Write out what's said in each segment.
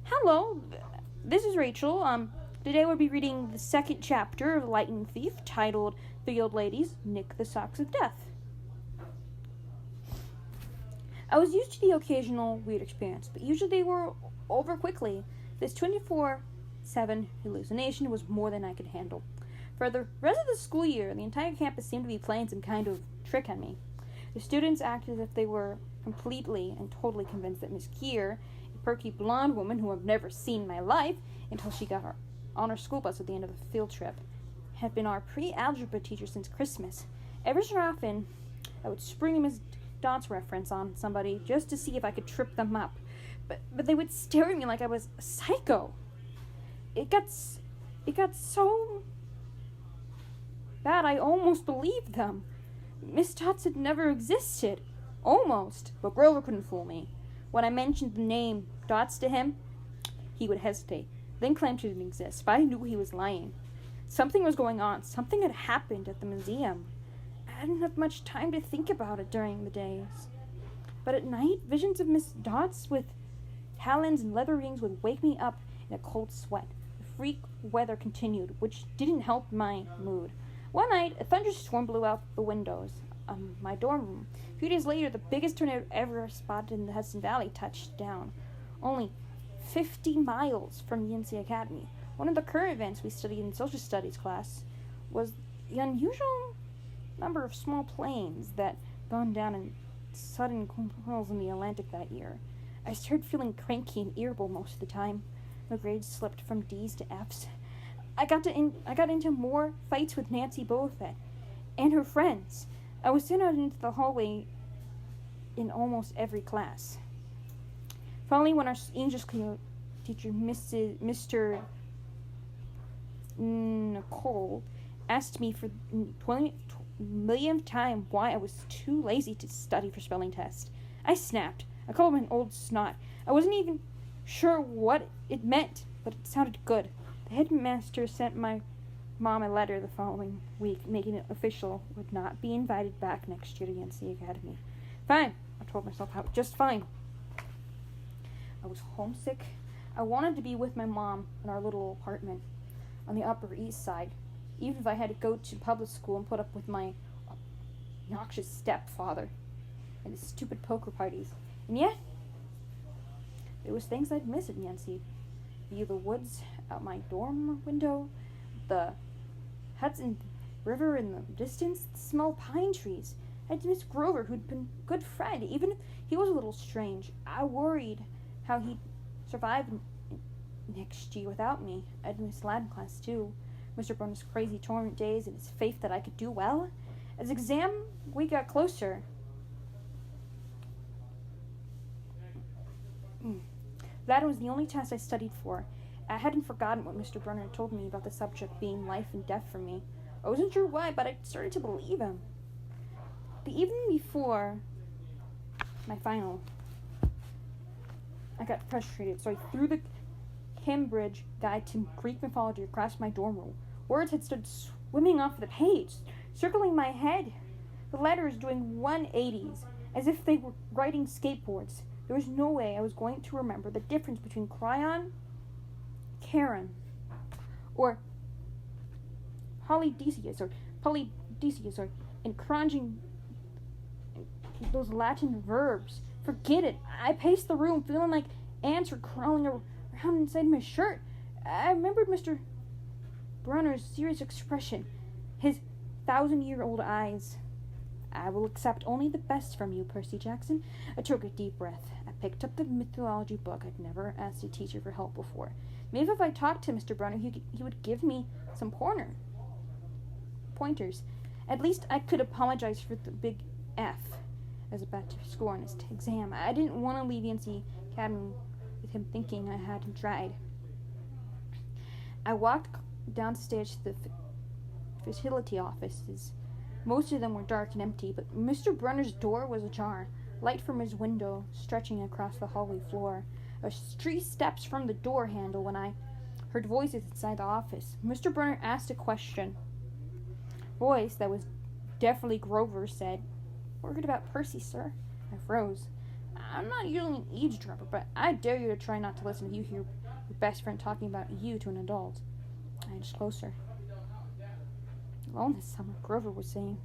Hello, this is Rachel. Today we'll be reading the second chapter of Lightning Thief, titled The Old Ladies Nick the Socks of Death. I was used to the occasional weird experience, but usually they were over quickly. This 24/7 hallucination was more than I could handle. For the rest of the school year, the entire campus seemed to be playing some kind of trick on me. The students acted as if they were completely and totally convinced that Miss Keir, a perky blonde woman who I've never seen in my life until she got on her school bus at the end of the field trip, had been our pre-algebra teacher since Christmas. Every so often, I would spring a Miss Dot's reference on somebody just to see if I could trip them up. But they would stare at me like I was a psycho. It got so bad I almost believed them. Miss Dot's had never existed. Almost. But Grover couldn't fool me. When I mentioned the name Dots to him, he would hesitate, then claim she didn't exist, but I knew he was lying. Something was going on. Something had happened at the museum. I didn't have much time to think about it during the days. But at night, visions of Miss Dots with talons and leather rings would wake me up in a cold sweat. The freak weather continued, which didn't help my mood. One night, a thunderstorm blew out the windows of my dorm room. A few days later, the biggest tornado ever spotted in the Hudson Valley touched down, only 50 miles from the UNC Academy. One of the current events we studied in social studies class was the unusual number of small planes that gone down in sudden curls in the Atlantic that year. I started feeling cranky and irritable most of the time. My grades slipped from D's to F's. I got into more fights with Nancy Bothet and her friends. I was sent out into the hallway in almost every class. Finally, when our English teacher, Mr. Nicole, asked me for the 20th time why I was too lazy to study for spelling tests, I snapped. I called him an old snot. I wasn't even sure what it meant, but it sounded good. The headmaster sent my mom a letter the following week, making it official would not be invited back next year to UNC Academy. Fine, I told myself, just fine. I was homesick. I wanted to be with my mom in our little apartment on the Upper East Side, even if I had to go to public school and put up with my obnoxious stepfather and his stupid poker parties. And yet, there was things I'd miss at UNC. View the woods out my dorm window, the Hudson River in the distance, the small pine trees. I'd miss Grover, who'd been a good friend, even if he was a little strange. I worried how he'd survive next year without me. I'd miss Latin class, too. Mr. Brunner's crazy tournament days and his faith that I could do well. As exam week got closer, Latin was the only test I studied for. I hadn't forgotten what Mr. Brunner had told me about the subject being life and death for me. I wasn't sure why, but I started to believe him. The evening before my final, I got frustrated, so I threw the Cambridge Guide to Greek Mythology across my dorm room. Words had started swimming off the page, circling my head. The letters doing 180s, as if they were riding skateboards. There was no way I was going to remember the difference between Cryon, Karen, or Polydeuces, and crunching those Latin verbs. Forget it. I paced the room, feeling like ants were crawling around inside my shirt. I remembered Mr. Brunner's serious expression, his 1,000-year-old eyes. I will accept only the best from you, Percy Jackson. I took a deep breath. I picked up the mythology book. I'd never asked a teacher for help before. Maybe if I talked to Mr. Brunner, he would give me some pointers. At least I could apologize for the big F as a bad score on his exam. I didn't want to leave UNC Academy with him thinking I hadn't tried. I walked downstairs to the fertility offices. Most of them were dark and empty, but Mr. Brunner's door was ajar, light from his window stretching across the hallway floor. I was 3 steps from the door handle when I heard voices inside the office. Mr. Brunner asked a question. Voice that was definitely Grover said, "Worried about Percy, sir?" I froze. I'm not usually an eavesdropper, but I dare you to try not to listen if you hear your best friend talking about you to an adult. I edged closer. Well, this summer, Grover was saying.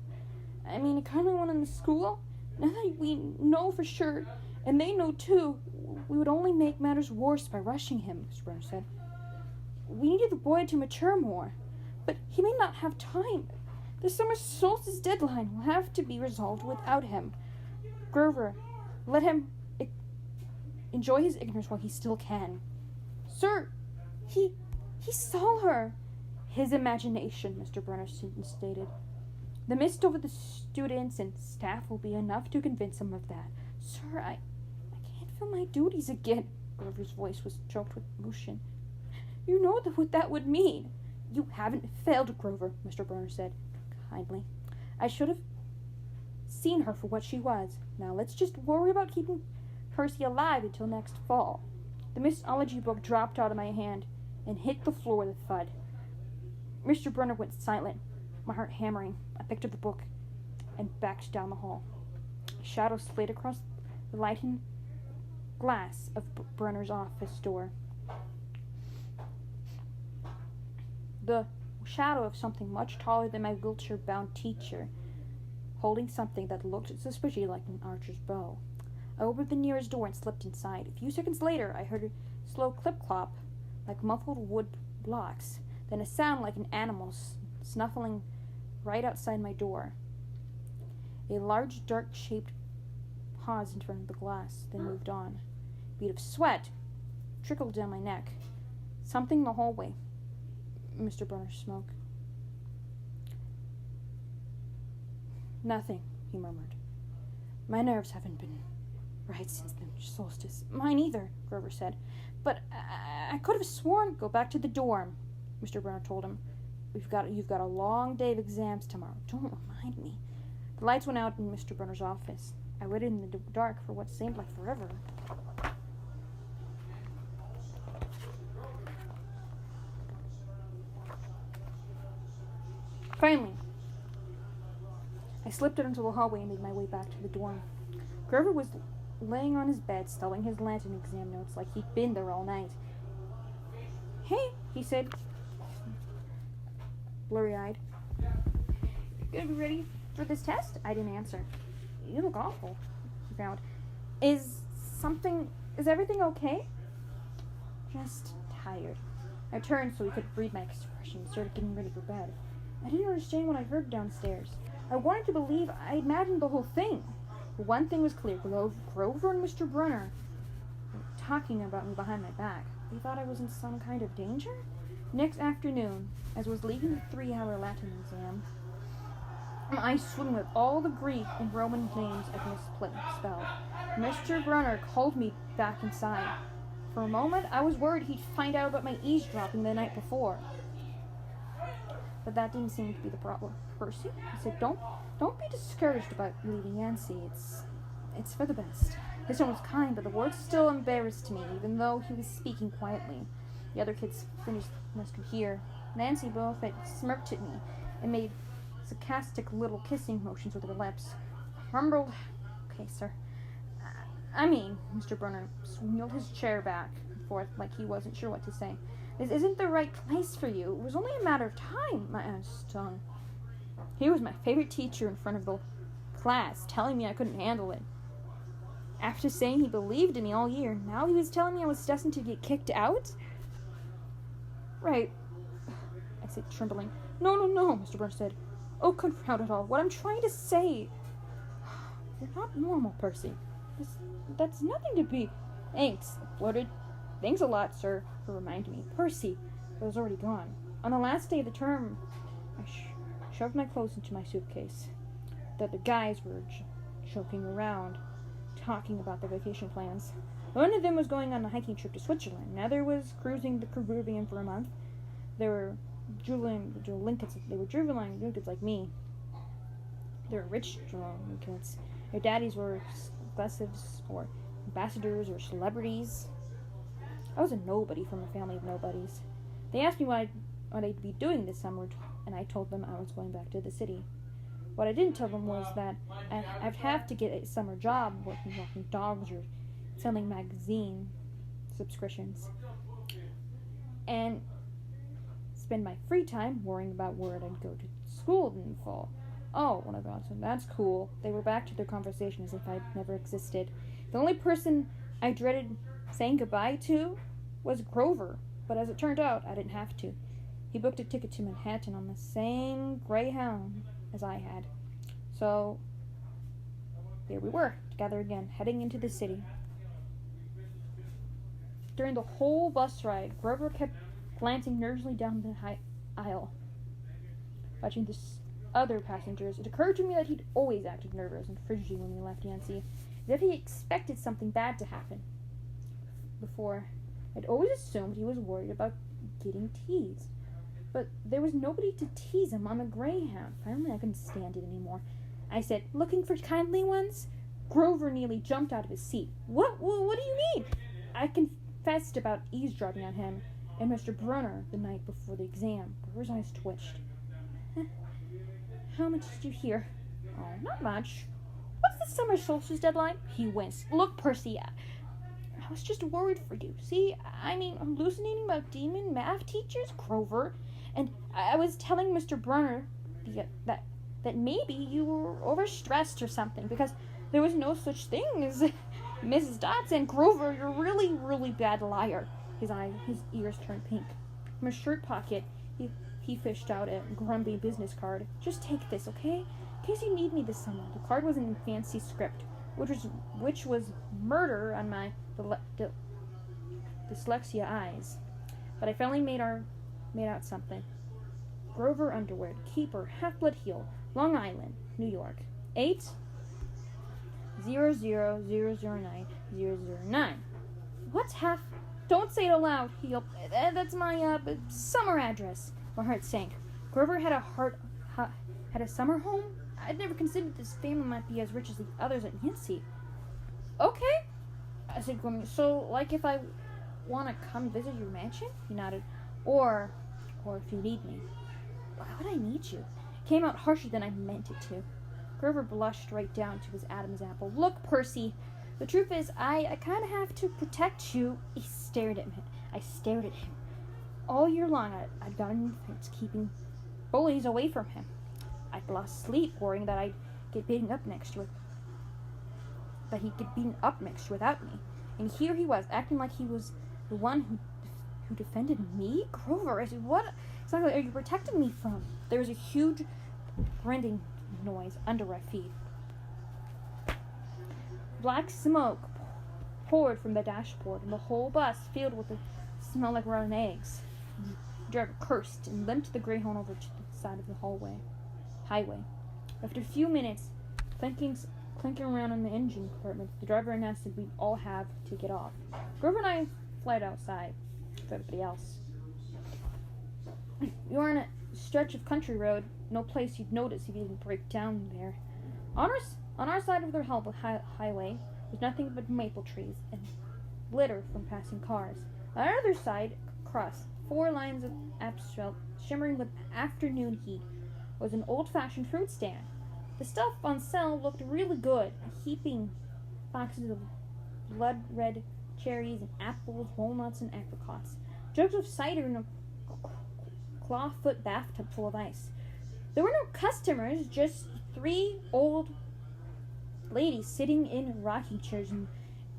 I mean, I kind of want in the school. Now that we know for sure, and they know too, we would only make matters worse by rushing him, Mr. Brunner said. We needed the boy to mature more, but he may not have time. The summer solstice deadline will have to be resolved without him. Grover, let him enjoy his ignorance while he still can. Sir, he saw her. His imagination, Mr. Brunner stated. The mist over the students and staff will be enough to convince him of that. Sir, I can't feel my duties again. Grover's voice was choked with emotion. You know what that would mean. You haven't failed, Grover, Mr. Brunner said kindly. I should have seen her for what she was. Now let's just worry about keeping Percy alive until next fall. The Mistology book dropped out of my hand and hit the floor with a thud. Mr. Brunner went silent, my heart hammering. I picked up the book and backed down the hall. A shadow slid across the lighted glass of Brunner's office door. The shadow of something much taller than my wheelchair-bound teacher, holding something that looked suspiciously like an archer's bow. I opened the nearest door and slipped inside. A few seconds later, I heard a slow clip-clop like muffled wood blocks, then a sound like an animal snuffling right outside my door. A large, dark-shaped paused in front of the glass, then moved on. A bead of sweat trickled down my neck. Something in the hallway. Mr. Brunner spoke. Nothing, he murmured. My nerves haven't been right since the solstice. Mine either, Grover said. But I could have sworn. Go back to the dorm, Mr. Brunner told him. You've got a long day of exams tomorrow. Don't remind me. The lights went out in Mr. Brunner's office. I waited in the dark for what seemed like forever. Finally, I slipped out into the hallway and made my way back to the dorm. Grover was laying on his bed, studying his Latin exam notes like he'd been there all night. Hey, he said, blurry-eyed. You gonna be ready for this test? I didn't answer. You look awful, he frowned. Is everything okay? Just tired. I turned so he could read my expression and started getting ready for bed. I didn't understand what I heard downstairs. I wanted to believe I imagined the whole thing. But one thing was clear. Grover and Mr. Brunner were talking about me behind my back. They thought I was in some kind of danger? Next afternoon, as I was leaving the 3-hour Latin exam, my eyes swimming with all the Greek and Roman names I'd misspelled. Mr. Brunner called me back inside. For a moment, I was worried he'd find out about my eavesdropping the night before. But that didn't seem to be the problem. Percy, he said, don't be discouraged about leaving Yancy. It's for the best. His tone was kind, but the words still embarrassed me, even though he was speaking quietly. The other kids finished must hear. Nancy Buffett smirked at me and made sarcastic little kissing motions with her lips. Mumbled, okay, sir. Mr. Brunner wheeled his chair back and forth like he wasn't sure what to say. This isn't the right place for you. It was only a matter of time, my aunt stung. He was my favorite teacher in front of the class, telling me I couldn't handle it. After saying he believed in me all year, now he was telling me I was destined to get kicked out? Right, I said, trembling. No, Mr. Brunner said. Oh, confound it all. What I'm trying to say... You're not normal, Percy. That's nothing to be... Thanks, I blurted. Thanks a lot, sir, for reminding me. Percy, I was already gone. On the last day of the term, I shoved my clothes into my suitcase. The other guys were joking around, talking about their vacation plans. One of them was going on a hiking trip to Switzerland. Another was cruising the Caribbean for a month. They were juvenile Lincolns like me. They were rich Lincolns. Their daddies were executives or ambassadors or celebrities. I was a nobody from a family of nobodies. They asked me what I'd be doing this summer, and I told them I was going back to the city. What I didn't tell them was that I'd have to get a summer job walking dogs or selling magazine subscriptions, and spend my free time worrying about where I'd go to school in the fall. Oh, one of them, that's cool. They were back to their conversation as if I'd never existed. The only person I dreaded saying goodbye to was Grover, but as it turned out, I didn't have to. He booked a ticket to Manhattan on the same Greyhound as I had. So, there we were, together again, heading into the city. During the whole bus ride, Grover kept glancing nervously down the aisle, watching the other passengers. It occurred to me that he'd always acted nervous and frigid when we left Yancey, as if he expected something bad to happen. Before, I'd always assumed he was worried about getting teased. But there was nobody to tease him on the Greyhound. Finally, I couldn't stand it anymore. I said, "Looking for kindly ones?" Grover nearly jumped out of his seat. What do you mean? I confessed about eavesdropping on him and Mr. Brunner the night before the exam. Grover's eyes twitched. How much did you hear? Oh, not much. What's the summer solstice deadline? He winced. Look, Percy, I was just worried for you. See, I'm hallucinating about demon math teachers, Grover. And I was telling Mr. Brunner that maybe you were overstressed or something, because there was no such thing as Mrs. Dodson. Grover, you're a really, really bad liar. His ears turned pink. From his shirt pocket, he fished out a grumpy business card. Just take this, okay? In case you need me this summer. The card was in fancy script, which was murder on my dyslexia eyes. But I finally made out something. Grover Underwood, keeper, Half-Blood Heel, Long Island, New York. 8000009. What's half? Don't say it aloud. That's my summer address. My heart sank. Grover had a summer home? I'd never considered this family might be as rich as the others at Yancey. Okay, I said gloomily. So, like, if I want to come visit your mansion? He nodded. Or if you need me. Why would I need you? It came out harsher than I meant it to. Grover blushed right down to his Adam's apple. Look, Percy, the truth is, I kind of have to protect you. He stared at me. I stared at him. All year long, I'd gotten keeping bullies away from him. I'd lost sleep worrying that I'd get beaten up next year. That he'd get beaten up next year without me. And here he was, acting like he was the one who defended me? Grover, I said, what exactly are you protecting me from? There was a huge grinding noise under our feet. Black smoke poured from the dashboard, and the whole bus filled with the smell like rotten eggs. The driver cursed and limped the Greyhound over to the side of the highway. After a few minutes, clinking around in the engine compartment, the driver announced that we'd all have to get off. Grover and I fled outside with everybody else. We were on a stretch of country road, no place you'd notice if you didn't break down there. On our side of the highway was nothing but maple trees and glitter from passing cars. On our other side, across 4 lines of asphalt shimmering with afternoon heat, was an old-fashioned fruit stand. The stuff on sale looked really good, heaping boxes of blood-red cherries and apples, walnuts, and apricots. Jugs of cider in a clawfoot bathtub full of ice. There were no customers, just 3 old ladies sitting in rocking chairs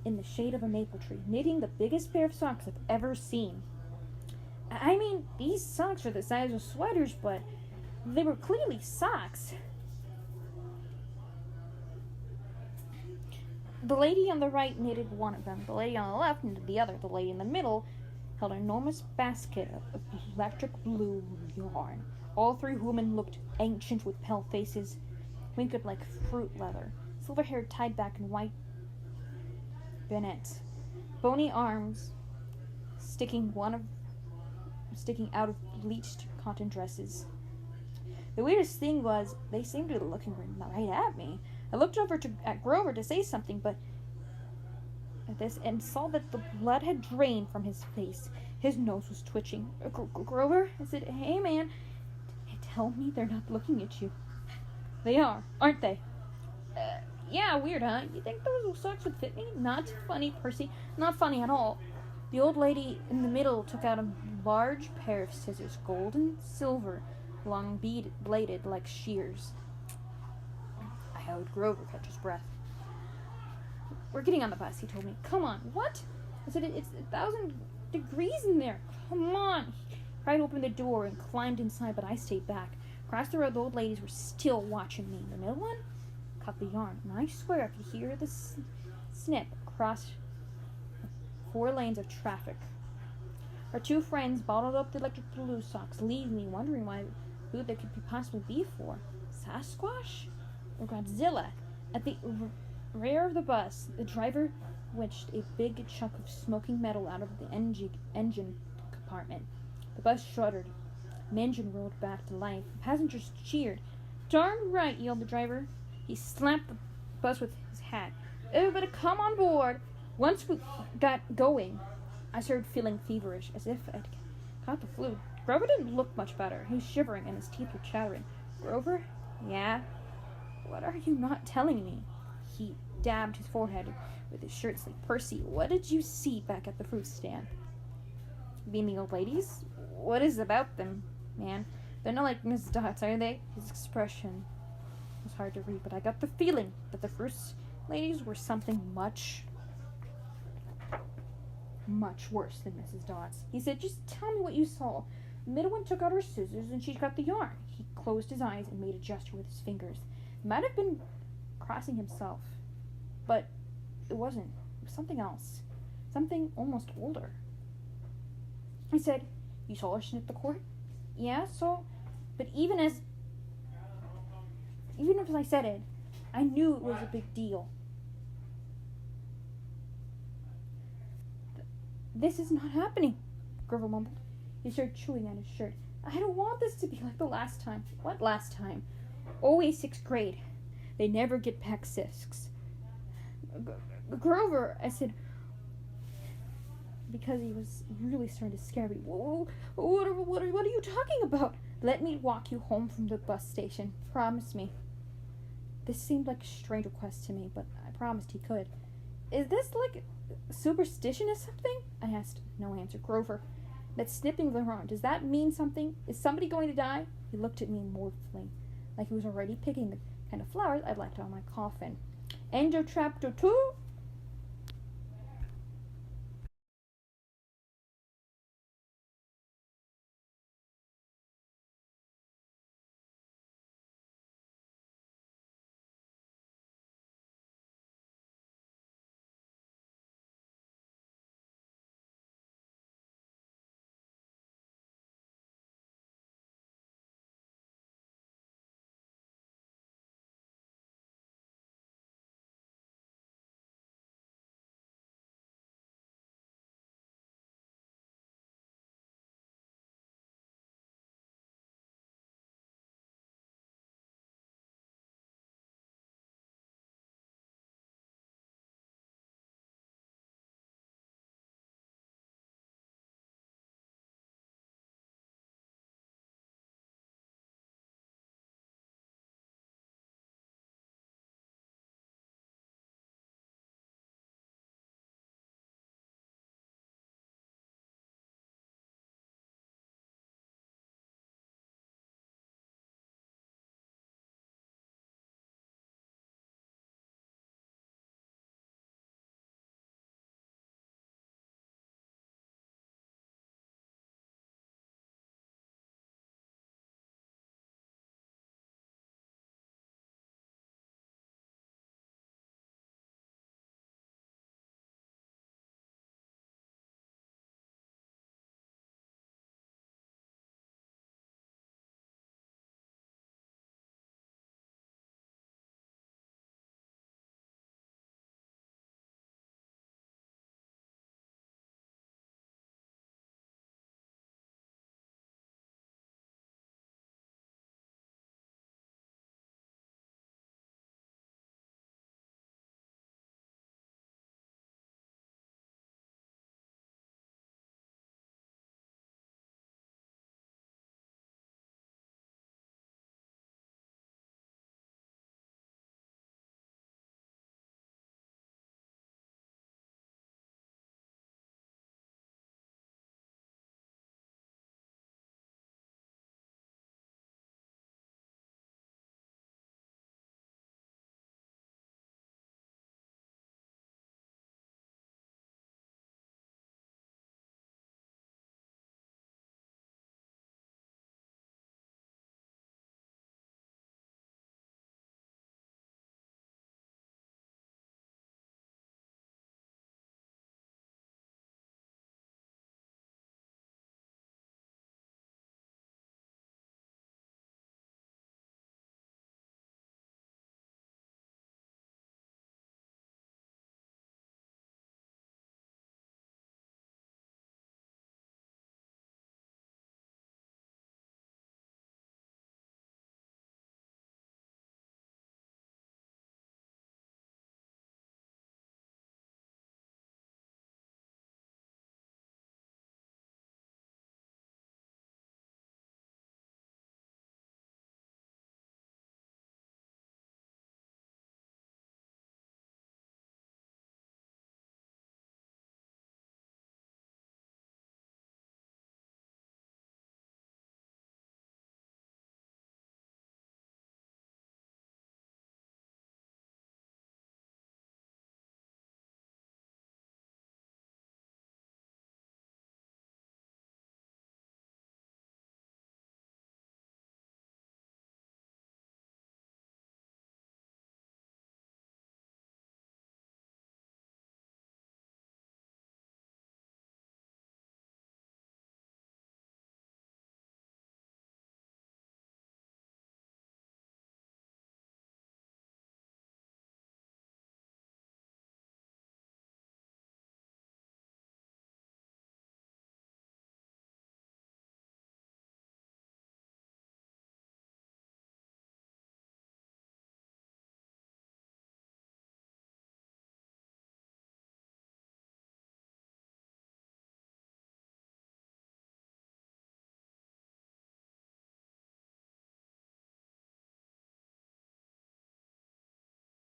in the shade of a maple tree, knitting the biggest pair of socks I've ever seen. I mean, these socks are the size of sweaters, but they were clearly socks. The lady on the right knitted one of them. The lady on the left knitted the other. The lady in the middle held an enormous basket of electric blue yarn. All 3 women looked ancient with pale faces, wrinkled like fruit leather, silver hair tied back in white bonnets, bony arms sticking out of bleached cotton dresses. The weirdest thing was they seemed to be looking right at me. I looked over at Grover to say something, but at this and saw that the blood had drained from his face. His nose was twitching. Grover, I said, "Hey, man, tell me they're not looking at you." "They are, aren't they?" Yeah, weird, huh? You think those socks would fit me? Not funny, Percy. Not funny at all. The old lady in the middle took out a large pair of scissors, gold and silver, long bladed like shears. I held Grover catch his breath. We're getting on the bus, he told me. Come on. What? I said, it's 1,000 degrees in there. Come on. He tried to open the door and climbed inside, but I stayed back. Across the road, the old ladies were still watching me. The middle one cut the yarn, and I swear I could hear the snip across 4 lanes of traffic. Our 2 friends bottled up the electric blue socks, leaving me wondering who they could possibly be for. Sasquatch or Godzilla? At the rear of the bus, the driver wedged a big chunk of smoking metal out of the engine compartment. The bus shuddered. An engine rolled back to life. The passengers cheered. Darn right, yelled the driver. He slapped the bus with his hat. Everybody come on board. Once we got going, I started feeling feverish, as if I'd caught the flu. Grover didn't look much better. He was shivering, and his teeth were chattering. Grover? Yeah? What are you not telling me? He dabbed his forehead with his shirt sleeve. Percy, what did you see back at the fruit stand? You mean the old ladies? What is it about them, man? They're not like Miss Dots, are they? His expression was hard to read, but I got the feeling that the fruit ladies were something much worse than Mrs. Dots. He said, just tell me what you saw. The middle one took out her scissors and she cut the yarn. He closed his eyes and made a gesture with his fingers. It might have been crossing himself, but it wasn't. It was something else. Something almost older. I said, you saw her snip the cord? Yeah, so, but even as I said it, I knew it was a big deal. This is not happening, Grover mumbled. He started chewing at his shirt. I don't want this to be like the last time. What last time? Always 6th grade. They never get back 6s. Grover, I said, because he was really starting to scare me. Whoa, what are you talking about? Let me walk you home from the bus station. Promise me. This seemed like a strange request to me, but I promised he could. Is this like superstition or something? I asked. No answer. Grover, that snipping of the yarn, does that mean something? Is somebody going to die? He looked at me mournfully, like he was already picking the kind of flowers I'd like on my coffin. End of chapter 2.